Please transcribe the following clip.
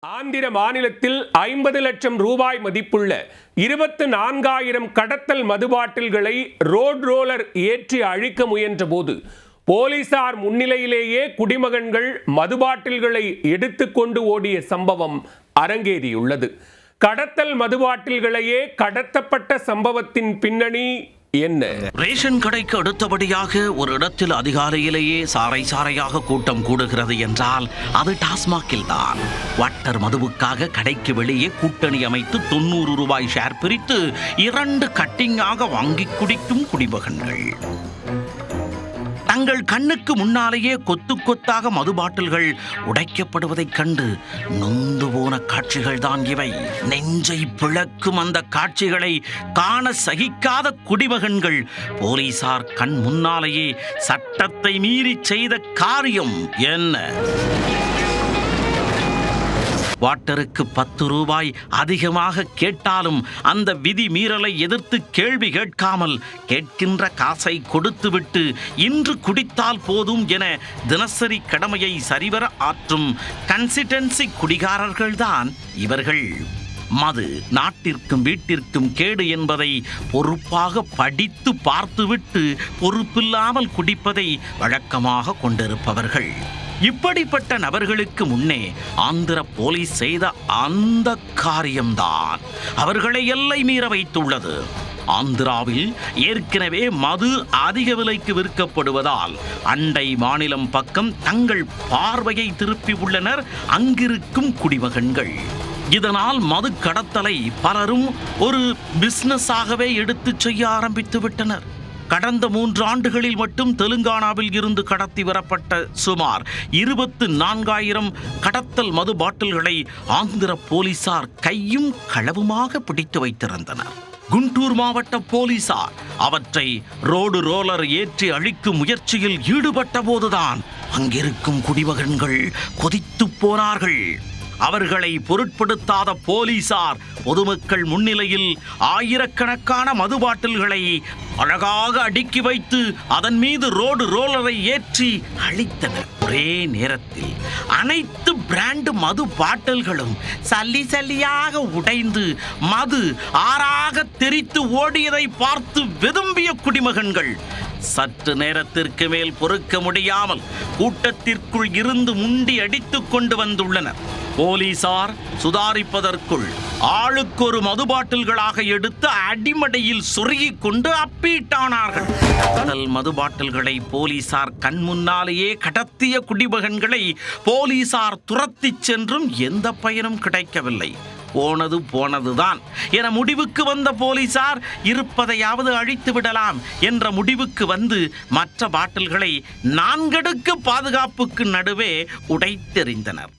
ஆந்திர மாநிலத்தில் 50 லட்சம் ரூபாய் மதிப்புள்ள 24,000 கடத்தல் மதுபாட்டில்களை ரோட் ரோலர் ஏற்றி அழிக்க முயன்ற போது போலீசார் முன்னிலையிலேயே குடிமகன்கள் மதுபாட்டில்களை எடுத்துக்கொண்டு ஓடிய சம்பவம் அரங்கேறியுள்ளது. கடத்தல் மதுபாட்டில்களையே கடத்தப்பட்ட சம்பவத்தின் பின்னணி என்ன? ரேஷன் கடைக்கு அடுத்தபடியாக ஒரு இடத்தில் அதிகாலையிலேயே சாறையாக கூட்டம் கூடுகிறது என்றால் அது டாஸ்மாகில் தான். வாட்டர் மதுவுக்காக கடைக்கு வெளியே கூட்டணி அமைத்து 90 ரூபாய் ஷேர் பிரித்து 2 கட்டிங்காக வாங்கி குடிக்கும் குடிமகன்கள். தங்கள் கண்ணுக்கு முன்னாலேயே கொத்து கொத்தாக மது பாட்டில்கள் உடைக்கப்படுவதைக் கண்டு நொந்து போன காட்சிகள் தான் இவை. நெஞ்சை பிளக்கும் அந்த காட்சிகளை காண சகிக்காத குடிமகன்கள் போலீசார் கண் முன்னாலேயே சட்டத்தை மீறி செய்த காரியம் என்ன? வாட்டருக்கு 10 ரூபாய் அதிகமாக கேட்டாலும் அந்த விதி மீறலை எதிர்த்து கேள்வி கேட்காமல் கேட்கின்ற காசை கொடுத்துவிட்டு இன்று குடித்தால் போதும் என தினசரி கடமையை சரிவர ஆற்றும் கன்சிஸ்டன்சி குடிகாரர்கள்தான் இவர்கள். மது நாட்டிற்கும் வீட்டிற்கும் கேடு என்பதை பொறுப்பாக படித்து பார்த்துவிட்டு பொறுப்பில்லாமல் குடிப்பதை வழக்கமாக கொண்டிருப்பவர்கள். இப்படிப்பட்ட நபர்களுக்கு முன்னே ஆந்திர போலீஸ் செய்த அந்த காரியம்தான் அவர்களை எல்லை மீற வைத்துள்ளது. ஆந்திராவில் ஏற்கனவே மது அதிக விலைக்கு விற்கப்படுவதால் அண்டை மாநிலம் பக்கம் தங்கள் பார்வையை திருப்பி உள்ளனர் அங்கிருக்கும் குடிமகன்கள். இதனால் மது கடத்தலை பலரும் ஒரு பிசினஸாகவே எடுத்து செய்ய ஆரம்பித்து விட்டனர். கடந்த 3 ஆண்டுகளில் மட்டும் தெலுங்கானாவில் இருந்து கடத்தி வரப்பட்ட சுமார் 24,000 கடத்தல் மது பாட்டில்களை ஆந்திர போலீசார் கையும் களவுமாக பிடித்து வைத்திருந்தனர். குண்டூர் மாவட்ட போலீசார் அவற்றை ரோடு ரோலர் ஏற்றி அழிக்கும் முயற்சியில் ஈடுபட்ட போதுதான் அங்கிருக்கும் குடிமகன்கள் கொதித்து போனார்கள். அவர்களை பொருட்படுத்தாத போலீசார் பொதுமக்கள் முன்னிலையில் ஆயிரக்கணக்கான மது பாட்டில்களை அழகாக அடுக்கி வைத்து அதன் மீது ரோடு ரோலரை ஏற்றி அழித்தனர். ஒரே நேரத்தில் அனைத்து பிராண்ட் மது பாட்டில்களும் சல்லியாக உடைந்து மது ஆறாக தெரித்து ஓடியதை பார்த்து வெதும்பிய குடிமகன்கள் சற்று நேரத்திற்கு மேல் பொறுக்க முடியாமல் கூட்டத்திற்குள் இருந்து முண்டி அடித்துக் கொண்டு வந்துள்ளனர். போலீசார் சுதாரிப்பதற்குள் ஆளுக்கு ஒரு மது பாட்டில்களாக எடுத்து அடிமடையில் சொருகிக் கொண்டு அப்பீட்டானார்கள். கடத்தல் மது பாட்டில்களை போலீசார் கண் முன்னாலேயே கடத்திய குடிமகன்களை போலீசார் துரத்தி சென்றும் எந்த பயனும் கிடைக்கவில்லை. போனதுதான் என முடிவுக்கு வந்த போலீசார் இருப்பதையாவது அழித்து விடலாம் என்ற முடிவுக்கு வந்து மற்ற பாட்டில்களை 4 அடுக்கு பாதுகாப்புக்கு நடுவே உடைத்தெறிந்தனர்.